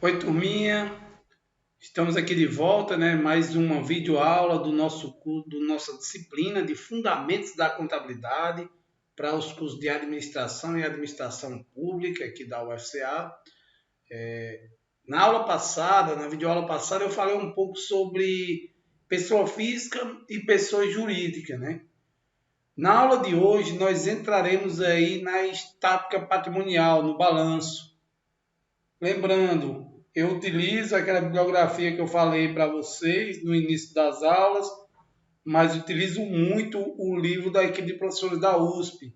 Oi, turminha. Estamos aqui de volta, né? Mais uma videoaula do nossa disciplina de Fundamentos da Contabilidade para os cursos de Administração e Administração Pública aqui da UFCA. Na aula passada, na videoaula passada, eu falei um pouco sobre pessoa física e pessoa jurídica, né? Na aula de hoje, nós entraremos aí na estática patrimonial, no balanço. Lembrando, eu utilizo aquela bibliografia que eu falei para vocês no início das aulas, mas utilizo muito o livro da equipe de professores da USP.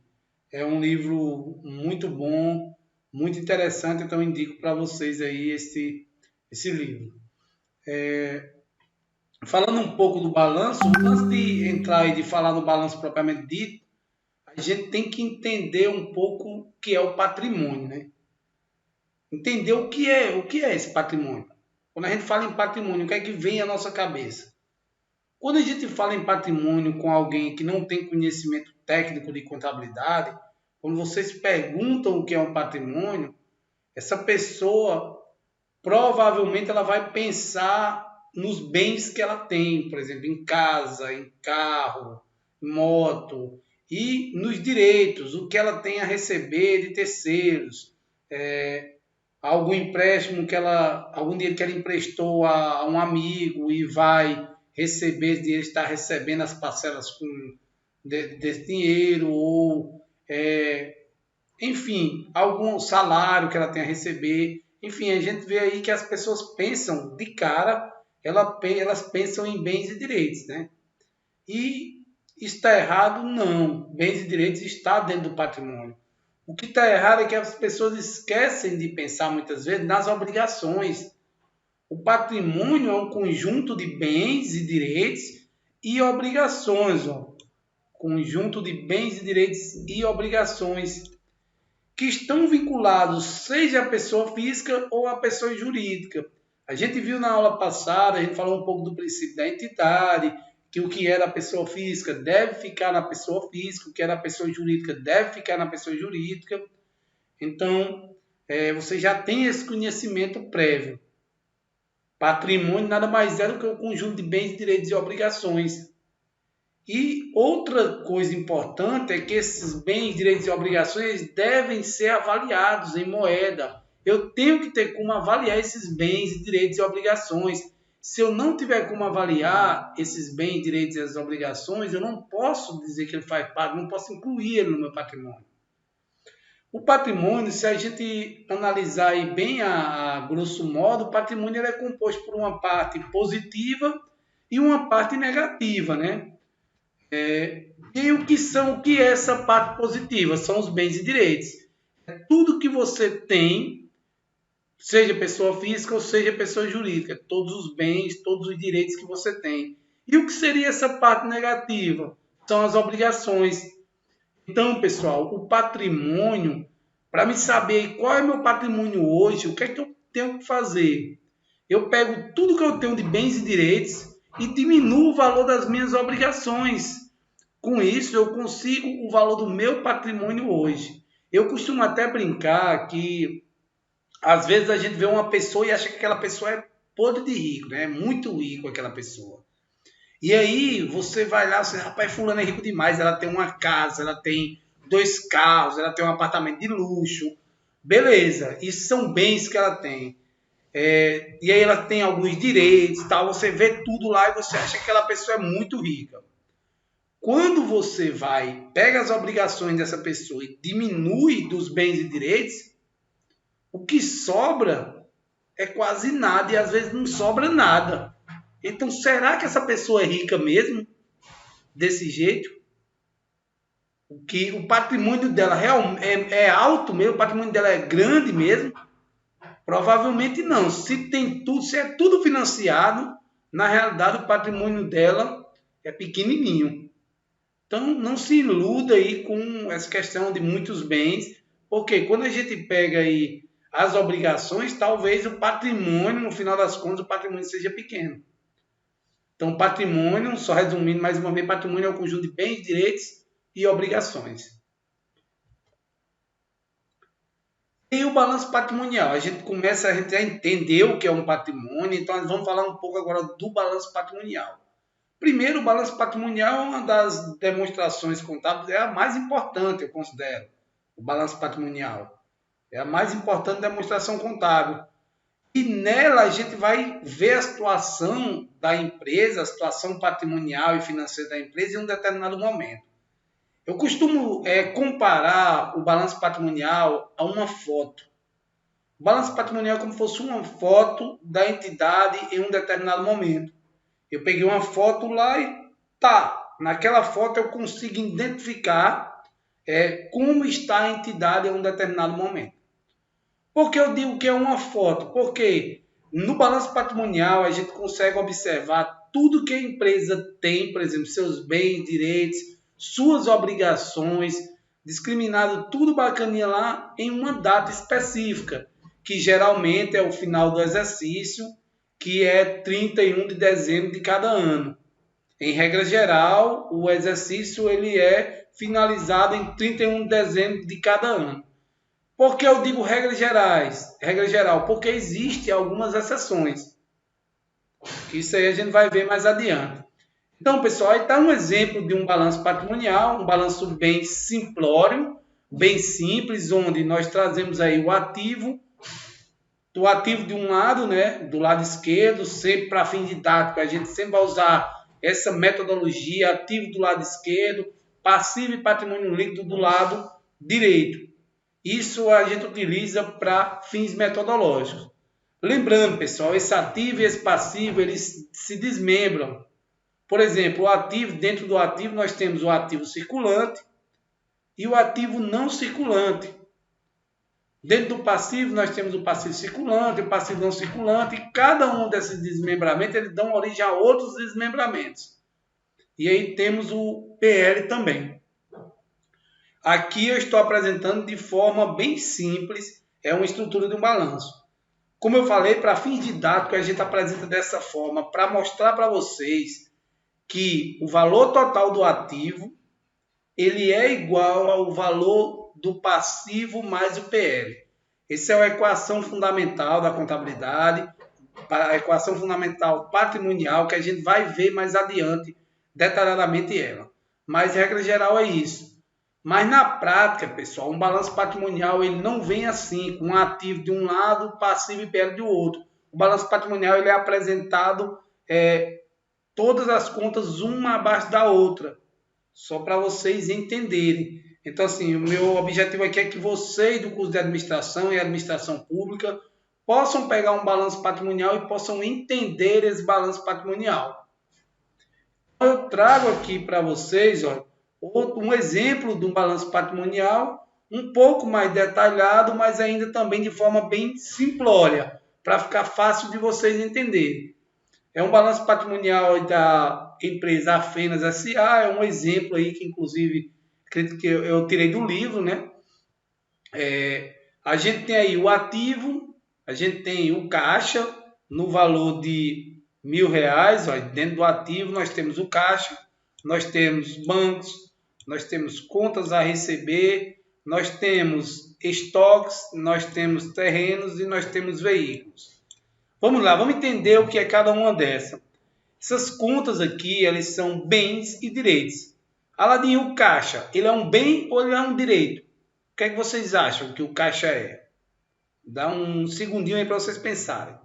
É um livro muito bom, muito interessante, então indico para vocês aí esse livro. Falando um pouco do balanço, antes de entrar e de falar no balanço propriamente dito, a gente tem que entender um pouco o que é o patrimônio, né? Entender o que é esse patrimônio. Quando a gente fala em patrimônio, o que é que vem à nossa cabeça? Quando a gente fala em patrimônio com alguém que não tem conhecimento técnico de contabilidade, quando vocês perguntam o que é um patrimônio, essa pessoa provavelmente ela vai pensar nos bens que ela tem, por exemplo, em casa, em carro, em moto, e nos direitos, o que ela tem a receber de terceiros, algum empréstimo algum dinheiro que ela emprestou a um amigo e vai receber esse dinheiro, está recebendo as parcelas desse dinheiro, ou enfim, algum salário que ela tem a receber. Enfim, a gente vê aí que as pessoas pensam de cara, elas pensam em bens e direitos, né? E está errado? Não. Bens e direitos está dentro do patrimônio. O que está errado é que as pessoas esquecem de pensar muitas vezes nas obrigações. O patrimônio é um conjunto de bens e direitos e obrigações. Ó. Conjunto de bens e direitos e obrigações que estão vinculados seja a pessoa física ou a pessoa jurídica. A gente viu na aula passada, a gente falou um pouco do princípio da entidade, que o que era a pessoa física deve ficar na pessoa física, o que era a pessoa jurídica deve ficar na pessoa jurídica. Então, você já tem esse conhecimento prévio. Patrimônio nada mais é do que o conjunto de bens, direitos e obrigações. E outra coisa importante é que esses bens, direitos e obrigações devem ser avaliados em moeda. Eu tenho que ter como avaliar esses bens, direitos e obrigações. Se eu não tiver como avaliar esses bens, direitos e obrigações, eu não posso dizer que ele faz parte, não posso incluir ele no meu patrimônio. O patrimônio, se a gente analisar aí bem a grosso modo, o patrimônio ele é composto por uma parte positiva e uma parte negativa, né? E o que é essa parte positiva? São os bens e direitos. É tudo que você tem, seja pessoa física ou seja pessoa jurídica, todos os bens, todos os direitos que você tem. E o que seria essa parte negativa? São as obrigações. Então, pessoal, o patrimônio, para me saber qual é meu patrimônio hoje, o que é que eu tenho que fazer? Eu pego tudo que eu tenho de bens e direitos e diminuo o valor das minhas obrigações. Com isso, eu consigo o valor do meu patrimônio hoje. Eu costumo até brincar que, às vezes, a gente vê uma pessoa e acha que aquela pessoa é podre de rico, né? É muito rico aquela pessoa. E aí, você vai lá, você, rapaz, fulano é rico demais, ela tem uma casa, ela tem 2 carros, ela tem um apartamento de luxo. Beleza, isso são bens que ela tem. E aí ela tem alguns direitos, tal. Você vê tudo lá e você acha que aquela pessoa é muito rica. Quando você pega as obrigações dessa pessoa e diminui dos bens e direitos, o que sobra é quase nada e às vezes não sobra nada. Então, será que essa pessoa é rica mesmo? Desse jeito? O patrimônio dela é alto mesmo? O patrimônio dela é grande mesmo? Provavelmente não. Se tem tudo, se é tudo financiado, na realidade o patrimônio dela é pequenininho. Então, não se iluda aí com essa questão de muitos bens, porque quando a gente pega aí as obrigações, talvez o patrimônio, no final das contas, o patrimônio seja pequeno. Então, patrimônio, só resumindo mais uma vez, patrimônio é o conjunto de bens, direitos e obrigações. E o balanço patrimonial, a gente já entendeu o que é um patrimônio, então nós vamos falar um pouco agora do balanço patrimonial. Primeiro, o balanço patrimonial é uma das demonstrações contábeis, é a mais importante, eu considero, o balanço patrimonial. É a mais importante demonstração contábil. E nela a gente vai ver a situação da empresa, a situação patrimonial e financeira da empresa em um determinado momento. Eu costumo comparar o balanço patrimonial a uma foto. O balanço patrimonial é como se fosse uma foto da entidade em um determinado momento. Eu peguei uma foto lá e naquela foto eu consigo identificar como está a entidade em um determinado momento. Por que eu digo que é uma foto? Porque no balanço patrimonial a gente consegue observar tudo que a empresa tem, por exemplo, seus bens, direitos, suas obrigações, discriminado tudo bacaninha lá em uma data específica, que geralmente é o final do exercício, que é 31 de dezembro de cada ano. Em regra geral, o exercício ele é finalizado em 31 de dezembro de cada ano. Por que eu digo regras gerais? Regra geral, porque existem algumas exceções. Isso aí a gente vai ver mais adiante. Então, pessoal, aí está um exemplo de um balanço patrimonial, um balanço bem simplório, bem simples, onde nós trazemos aí o ativo de um lado, né, do lado esquerdo, sempre para fim didático, a gente sempre vai usar essa metodologia, ativo do lado esquerdo, passivo e patrimônio líquido do lado direito. Isso a gente utiliza para fins metodológicos. Lembrando, pessoal, esse ativo e esse passivo, eles se desmembram. Por exemplo, o ativo, dentro do ativo nós temos o ativo circulante e o ativo não circulante. Dentro do passivo nós temos o passivo circulante, o passivo não circulante, e cada um desses desmembramentos eles dão origem a outros desmembramentos. E aí temos o PL também. Aqui eu estou apresentando de forma bem simples, é uma estrutura de um balanço. Como eu falei, para fins didáticos a gente apresenta dessa forma, para mostrar para vocês que o valor total do ativo ele é igual ao valor do passivo mais o PL. Essa é a equação fundamental da contabilidade, a equação fundamental patrimonial, que a gente vai ver mais adiante detalhadamente ela. Mas, regra geral, é isso. Mas, na prática, pessoal, um balanço patrimonial ele não vem assim, com um ativo de um lado, passivo e PL do outro. O balanço patrimonial ele é apresentado todas as contas uma abaixo da outra, só para vocês entenderem. Então, assim, o meu objetivo aqui é que vocês do curso de administração e administração pública possam pegar um balanço patrimonial e possam entender esse balanço patrimonial. Eu trago aqui para vocês um exemplo de um balanço patrimonial um pouco mais detalhado, mas ainda também de forma bem simplória, para ficar fácil de vocês entenderem. É um balanço patrimonial da empresa Afenas S.A., é um exemplo aí que, inclusive, acredito que eu tirei do livro, né? A gente tem aí o ativo, a gente tem o caixa no valor de R$ 1.000, dentro do ativo nós temos o caixa, nós temos bancos, nós temos contas a receber, nós temos estoques, nós temos terrenos e nós temos veículos. Vamos lá, vamos entender o que é cada uma dessas. Essas contas aqui, elas são bens e direitos. Aladinho, o caixa, ele é um bem ou ele é um direito? O que é que vocês acham que o caixa é? Dá um segundinho aí para vocês pensarem.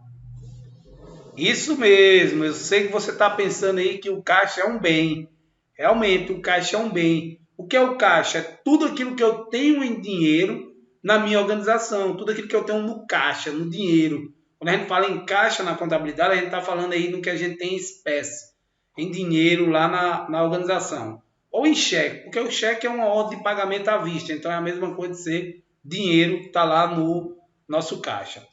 Isso mesmo, eu sei que você está pensando aí que o caixa é um bem. Realmente, o caixa é um bem. O que é o caixa? É tudo aquilo que eu tenho em dinheiro na minha organização, tudo aquilo que eu tenho no caixa, no dinheiro. Quando a gente fala em caixa na contabilidade, a gente está falando aí no que a gente tem em espécie, em dinheiro lá na organização. Ou em cheque, porque o cheque é uma ordem de pagamento à vista, então é a mesma coisa de ser dinheiro que está lá no nosso caixa.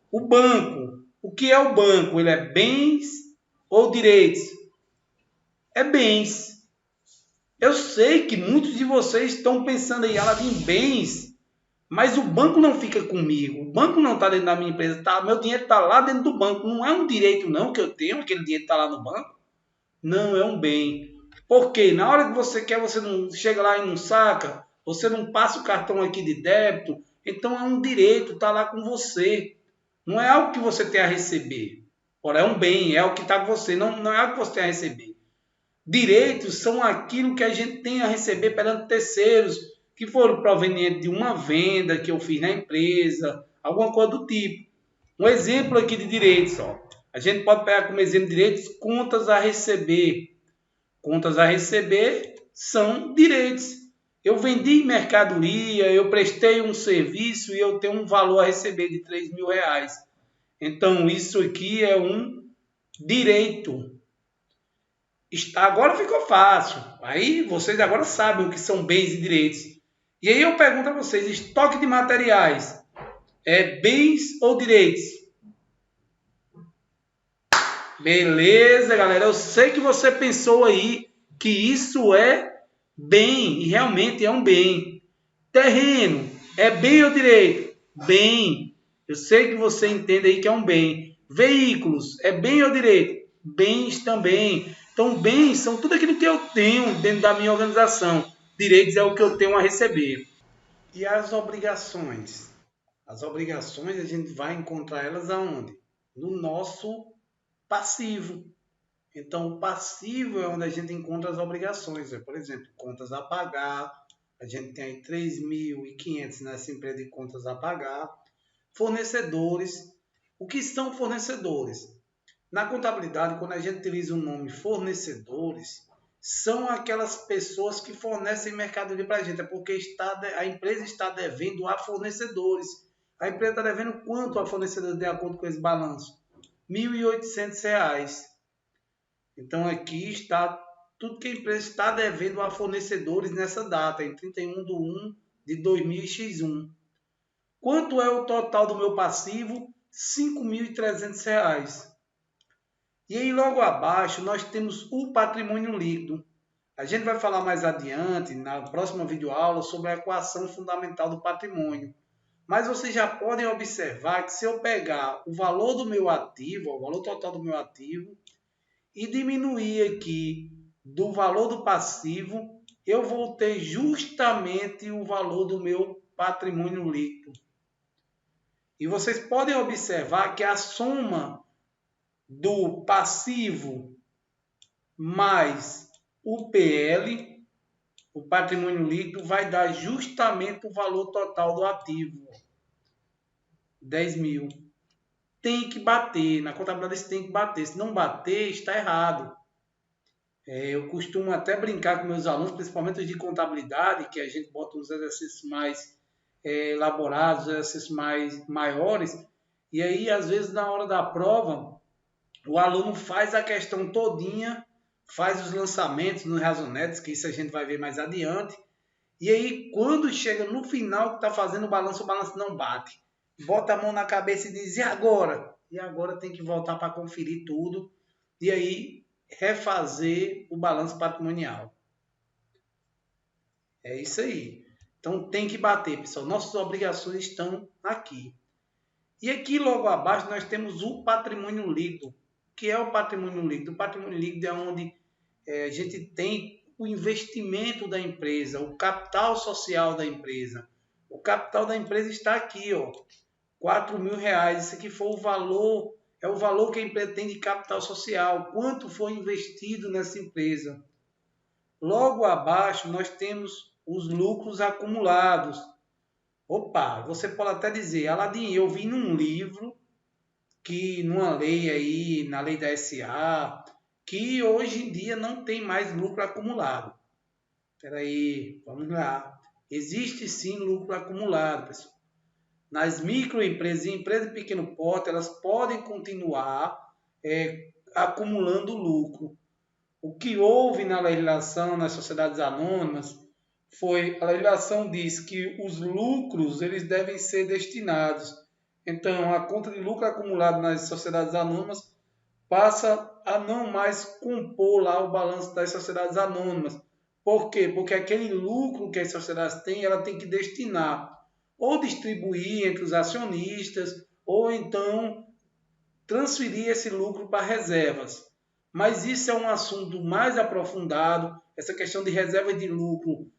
O banco, o que é o banco? Ele é bens ou direitos? É bens. Eu sei que muitos de vocês estão pensando aí, em bens, mas o banco não fica comigo. O banco não está dentro da minha empresa. Meu dinheiro está lá dentro do banco. Não é um direito não que eu tenho, aquele dinheiro está lá no banco. Não, é um bem. Por quê? Na hora que você quer, você não chega lá e não saca. Você não passa o cartão aqui de débito. Então é um direito, está lá com você. Não é algo que você tem a receber. Ora, é um bem, é algo que está com você, não é algo que você tem a receber. Direitos são aquilo que a gente tem a receber perante terceiros, que foram provenientes de uma venda que eu fiz na empresa, alguma coisa do tipo. Um exemplo aqui de direitos, ó. A gente pode pegar como exemplo de direitos contas a receber. Contas a receber são direitos. Eu vendi mercadoria, eu prestei um serviço e eu tenho um valor a receber de R$3.000. Então, isso aqui é um direito. Agora ficou fácil. Aí vocês agora sabem o que são bens e direitos. E aí eu pergunto a vocês, estoque de materiais é bens ou direitos? Beleza, galera. Eu sei que você pensou aí que isso é bem, e realmente é um bem. Terreno é bem ou direito? Bem. Eu sei que você entende aí que é um bem. Veículos é bem ou direito? Bens também. Então, bens são tudo aquilo que eu tenho dentro da minha organização. Direitos é o que eu tenho a receber. E as obrigações? As obrigações a gente vai encontrar elas aonde? No nosso passivo. Então, o passivo é onde a gente encontra as obrigações. Por exemplo, contas a pagar. A gente tem aí 3.500 nessa empresa de contas a pagar. Fornecedores. O que são fornecedores? Na contabilidade, quando a gente utiliza o nome fornecedores, são aquelas pessoas que fornecem mercadoria para a gente. É porque a empresa está devendo a fornecedores. A empresa está devendo quanto a fornecedores de acordo com esse balanço? R$1.800. Então aqui está tudo que a empresa está devendo a fornecedores nessa data, em 31/1/2000x1. Quanto é o total do meu passivo? R$5.300. E aí logo abaixo nós temos o patrimônio líquido. A gente vai falar mais adiante, na próxima videoaula, sobre a equação fundamental do patrimônio. Mas vocês já podem observar que se eu pegar o valor do meu ativo, o valor total do meu ativo, e diminuir aqui do valor do passivo, eu vou ter justamente o valor do meu patrimônio líquido. E vocês podem observar que a soma do passivo mais o PL, o patrimônio líquido, vai dar justamente o valor total do ativo. 10.000. Tem que bater. Na contabilidade você tem que bater. Se não bater, está errado. Eu costumo até brincar com meus alunos, principalmente os de contabilidade, que a gente bota uns exercícios mais elaborados, exercícios maiores, e aí, às vezes, na hora da prova, o aluno faz a questão todinha, faz os lançamentos nos razonetes, que isso a gente vai ver mais adiante, e aí, quando chega no final que está fazendo o balanço não bate. Bota a mão na cabeça e diz, e agora? E agora tem que voltar para conferir tudo, e aí refazer o balanço patrimonial. É isso aí. Então tem que bater, pessoal. Nossas obrigações estão aqui. E aqui logo abaixo nós temos o patrimônio líquido. O que é o patrimônio líquido? O patrimônio líquido é onde a gente tem o investimento da empresa, o capital social da empresa. O capital da empresa está aqui, ó, R$4.000. Esse aqui foi o valor, é o valor que a empresa tem de capital social. Quanto foi investido nessa empresa? Logo abaixo nós temos os lucros acumulados. Opa, você pode até dizer, Aladim, eu vi num livro que numa lei aí, na lei da SA, que hoje em dia não tem mais lucro acumulado. Espera aí, vamos lá. Existe sim lucro acumulado, pessoal. Nas microempresas e empresas de pequeno porte, elas podem continuar acumulando lucro. O que houve na legislação nas sociedades anônimas foi, a legislação diz que os lucros eles devem ser destinados. Então, a conta de lucro acumulado nas sociedades anônimas passa a não mais compor lá o balanço das sociedades anônimas. Por quê? Porque aquele lucro que as sociedades têm, ela tem que destinar ou distribuir entre os acionistas, ou então transferir esse lucro para reservas. Mas isso é um assunto mais aprofundado. Essa questão de reserva de lucro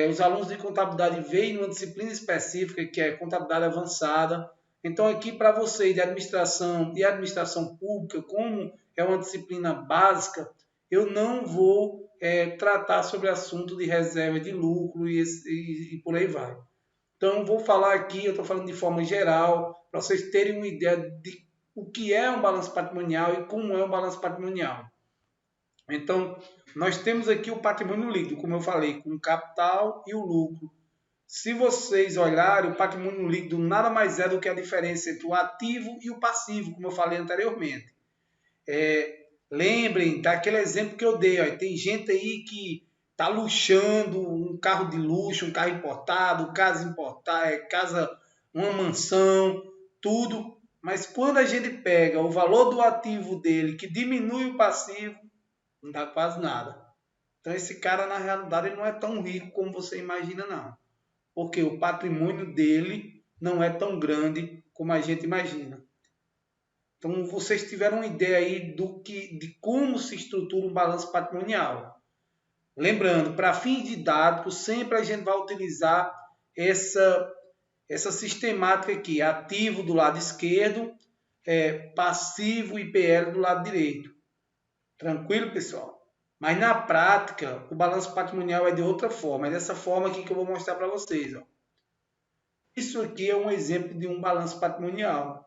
Os alunos de contabilidade veem numa disciplina específica que é contabilidade avançada. Então, aqui para vocês de administração e administração pública, como é uma disciplina básica, eu não vou tratar sobre assunto de reserva de lucro e por aí vai. Então, vou falar aqui, eu estou falando de forma geral, para vocês terem uma ideia de o que é um balanço patrimonial e como é um balanço patrimonial. Então, nós temos aqui o patrimônio líquido, como eu falei, com o capital e o lucro. Se vocês olharem, o patrimônio líquido nada mais é do que a diferença entre o ativo e o passivo, como eu falei anteriormente. Lembrem daquele exemplo que eu dei. Ó, tem gente aí que está luxando um carro de luxo, um carro importado, casa importada, uma mansão, tudo. Mas quando a gente pega o valor do ativo dele, que diminui o passivo, não dá quase nada. Então esse cara, na realidade, ele não é tão rico como você imagina, não. Porque o patrimônio dele não é tão grande como a gente imagina. Então vocês tiveram uma ideia aí de como se estrutura um balanço patrimonial. Lembrando, para fins didáticos, sempre a gente vai utilizar essa sistemática aqui. Ativo do lado esquerdo, passivo e PL do lado direito. Tranquilo, pessoal? Mas na prática, o balanço patrimonial é de outra forma. É dessa forma aqui que eu vou mostrar para vocês. Ó. Isso aqui é um exemplo de um balanço patrimonial.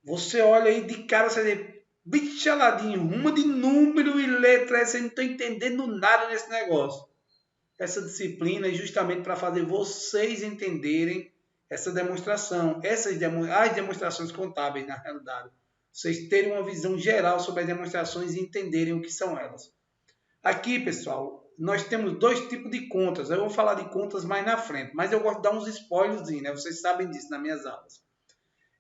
Você olha aí de cara, você diz, bichaladinho, uma de número e letra, você não está entendendo nada nesse negócio. Essa disciplina é justamente para fazer vocês entenderem essa demonstração, as demonstrações contábeis, na realidade. Vocês terem uma visão geral sobre as demonstrações e entenderem o que são elas. Aqui, pessoal, nós temos dois tipos de contas. Eu vou falar de contas mais na frente, mas eu gosto de dar uns spoilers, né? Vocês sabem disso nas minhas aulas.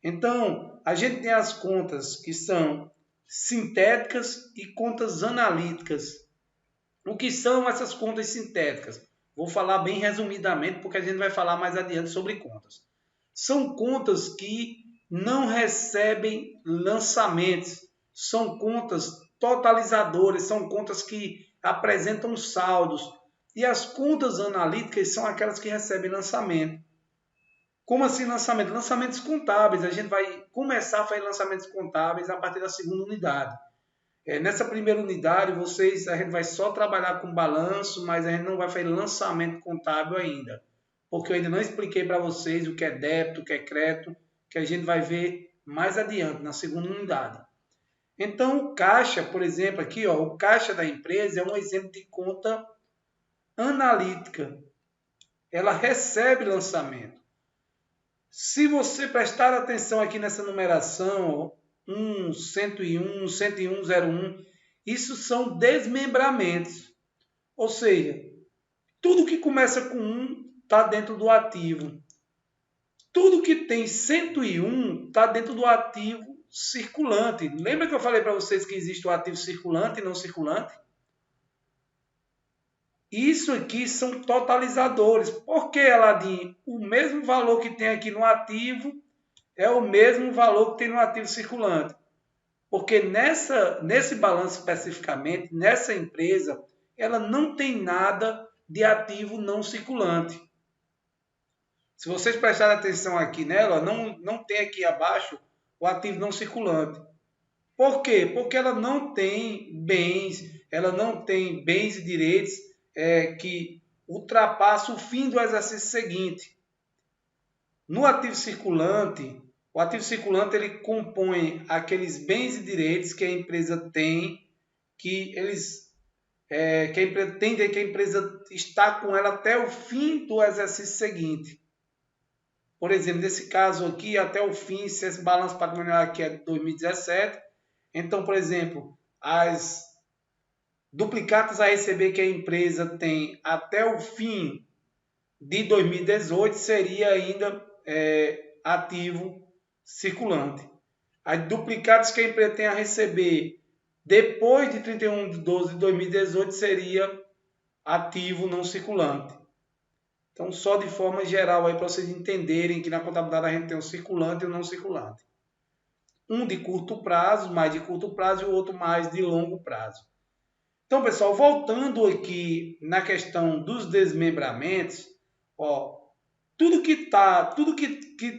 Então, a gente tem as contas que são sintéticas e contas analíticas. O que são essas contas sintéticas? Vou falar bem resumidamente, porque a gente vai falar mais adiante sobre contas. São contas que não recebem lançamentos, são contas totalizadoras, são contas que apresentam saldos. E as contas analíticas são aquelas que recebem lançamento. Como assim lançamento? Lançamentos contábeis. A gente vai começar a fazer lançamentos contábeis a partir da segunda unidade. Nessa primeira unidade, a gente vai só trabalhar com balanço, mas a gente não vai fazer lançamento contábil ainda. Porque eu ainda não expliquei para vocês o que é débito, o que é crédito, que a gente vai ver mais adiante, na segunda unidade. Então, o caixa, por exemplo, aqui, ó, o caixa da empresa é um exemplo de conta analítica. Ela recebe lançamento. Se você prestar atenção aqui nessa numeração, 1, 101, 101, isso são desmembramentos. Ou seja, tudo que começa com 1 está dentro do ativo. Tudo que tem 101 está dentro do ativo circulante. Lembra que eu falei para vocês que existe o ativo circulante e não circulante? Isso aqui são totalizadores. Por que, Aladim? O mesmo valor que tem aqui no ativo é o mesmo valor que tem no ativo circulante. Porque nesse balanço especificamente, nessa empresa, ela não tem nada de ativo não circulante. Se vocês prestarem atenção aqui nela, não tem aqui abaixo o ativo não circulante. Por quê? Porque ela não tem bens e direitos que ultrapassam o fim do exercício seguinte. No ativo circulante, o ativo circulante ele compõe aqueles bens e direitos que a empresa tem, que a empresa tem, que a empresa está com ela até o fim do exercício seguinte. Por exemplo, nesse caso aqui, até o fim, se esse balanço patrimonial aqui é de 2017, então, por exemplo, as duplicatas a receber que a empresa tem até o fim de 2018 seria ainda ativo circulante. As duplicatas que a empresa tem a receber depois de 31 de 12 de 2018 seria ativo não circulante. Então, só de forma geral aí para vocês entenderem que na contabilidade a gente tem o circulante e o não circulante. Um de curto prazo, mais de curto prazo, e o outro mais de longo prazo. Então, pessoal, voltando aqui na questão dos desmembramentos, ó, tudo que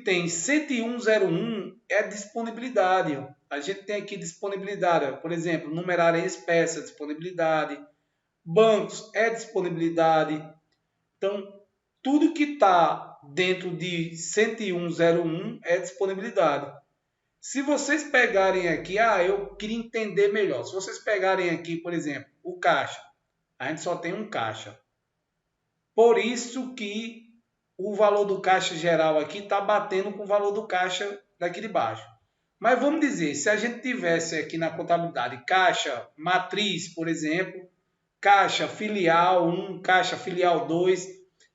tem 10101 é disponibilidade. Ó. A gente tem aqui disponibilidade, ó. Por exemplo, numerário em espécie é disponibilidade, bancos é disponibilidade. Então, tudo que está dentro de 10101 é disponibilidade. Se vocês pegarem aqui, eu queria entender melhor. Se vocês pegarem aqui, por exemplo, o caixa, a gente só tem um caixa. Por isso que o valor do caixa geral aqui está batendo com o valor do caixa daqui de baixo. Mas vamos dizer, se a gente tivesse aqui na contabilidade caixa matriz, por exemplo, caixa filial 1, caixa filial 2,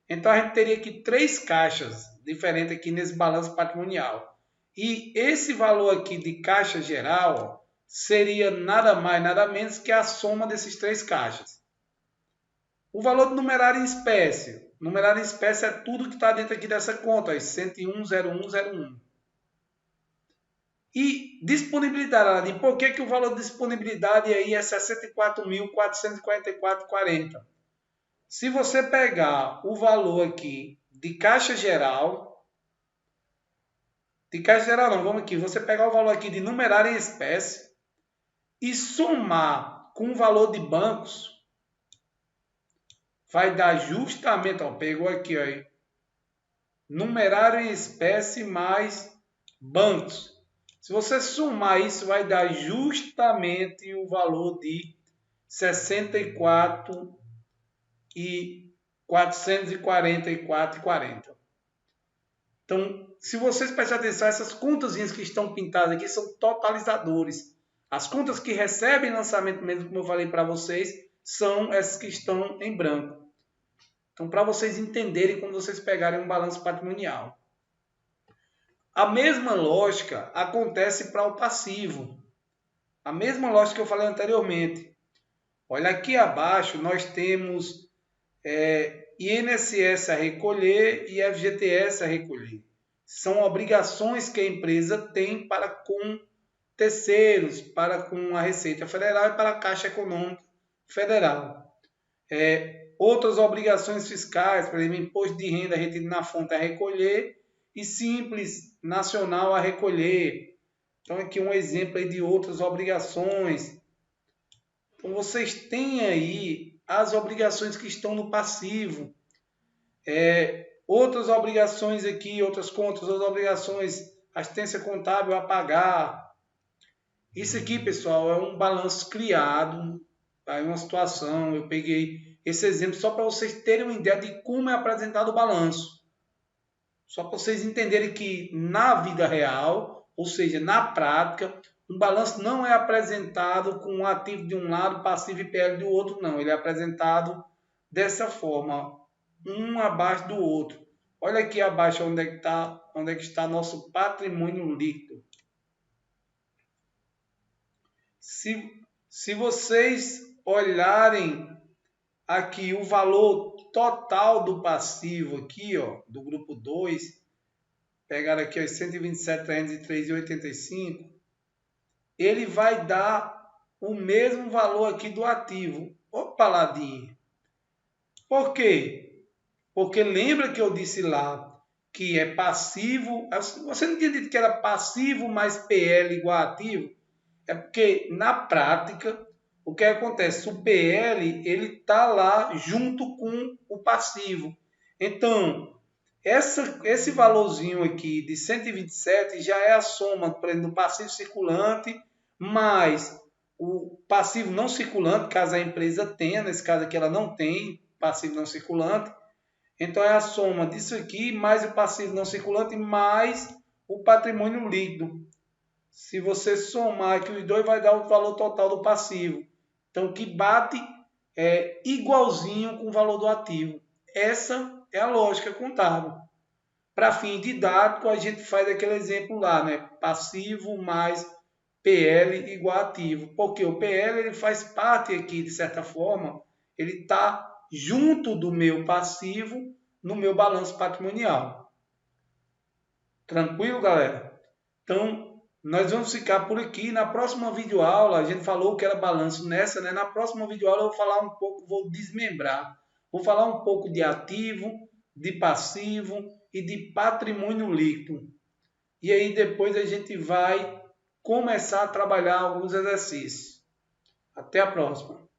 então a gente teria aqui 3 caixas diferentes aqui nesse balanço patrimonial. E esse valor aqui de caixa geral seria nada mais, nada menos que a soma desses 3 caixas. O valor do numerário em espécie. Numerário em espécie é tudo que está dentro aqui dessa conta, 1010101. E disponibilidade, e por que o valor de disponibilidade aí é 64.444,40? Se você pegar o valor aqui de caixa geral, vamos aqui, você pegar o valor aqui de numerário em espécie e somar com o valor de bancos, vai dar justamente, ó, pegou aqui, ó, numerário em espécie mais bancos. Se você somar isso, vai dar justamente o valor de 64 e 444,40. Então, se vocês prestarem atenção, essas contazinhas que estão pintadas aqui são totalizadores. As contas que recebem lançamento mesmo, como eu falei para vocês, são essas que estão em branco. Então, para vocês entenderem quando vocês pegarem um balanço patrimonial. A mesma lógica acontece para o passivo. A mesma lógica que eu falei anteriormente. Olha, aqui abaixo nós temos INSS a recolher e FGTS a recolher. São obrigações que a empresa tem para com terceiros, para com a Receita Federal e para a Caixa Econômica Federal. Outras obrigações fiscais, por exemplo, imposto de renda retido na fonte a recolher e Simples Nacional a recolher. Então, aqui um exemplo aí de outras obrigações. Então, vocês têm aí as obrigações que estão no passivo. Outras obrigações aqui, outras contas, outras obrigações, assistência contábil a pagar. Isso aqui, pessoal, é um balanço criado, aí uma situação, eu peguei esse exemplo só para vocês terem uma ideia de como é apresentado o balanço. Só para vocês entenderem que na vida real, ou seja, na prática, um balanço não é apresentado com um ativo de um lado, passivo e PL do outro, não. Ele é apresentado dessa forma, um abaixo do outro. Olha aqui abaixo onde é que está nosso patrimônio líquido. Se vocês olharem aqui o valor total do passivo aqui, ó, do grupo 2, pegar aqui os 127.303,85, ele vai dar o mesmo valor aqui do ativo. Opa, ladinho. Por quê? Porque lembra que eu disse lá que é passivo. Você não tinha dito que era passivo mais PL igual a ativo? É porque na prática o que acontece? O PL ele está lá junto com o passivo. Então, esse valorzinho aqui de 127 já é a soma, por exemplo, do passivo circulante mais o passivo não circulante, caso a empresa tenha, nesse caso aqui ela não tem passivo não circulante. Então, é a soma disso aqui mais o passivo não circulante mais o patrimônio líquido. Se você somar aqui os dois, vai dar o valor total do passivo. Então, que bate igualzinho com o valor do ativo. Essa é a lógica contábil. Para fim didático, a gente faz aquele exemplo lá, né? Passivo mais PL igual a ativo. Porque o PL ele faz parte aqui, de certa forma, ele está junto do meu passivo no meu balanço patrimonial. Tranquilo, galera? Então, Nós vamos ficar por aqui. Na próxima videoaula, a gente falou que era balanço nessa, né? Na próxima videoaula eu vou falar um pouco, vou desmembrar. Vou falar um pouco de ativo, de passivo e de patrimônio líquido. E aí depois a gente vai começar a trabalhar alguns exercícios. Até a próxima.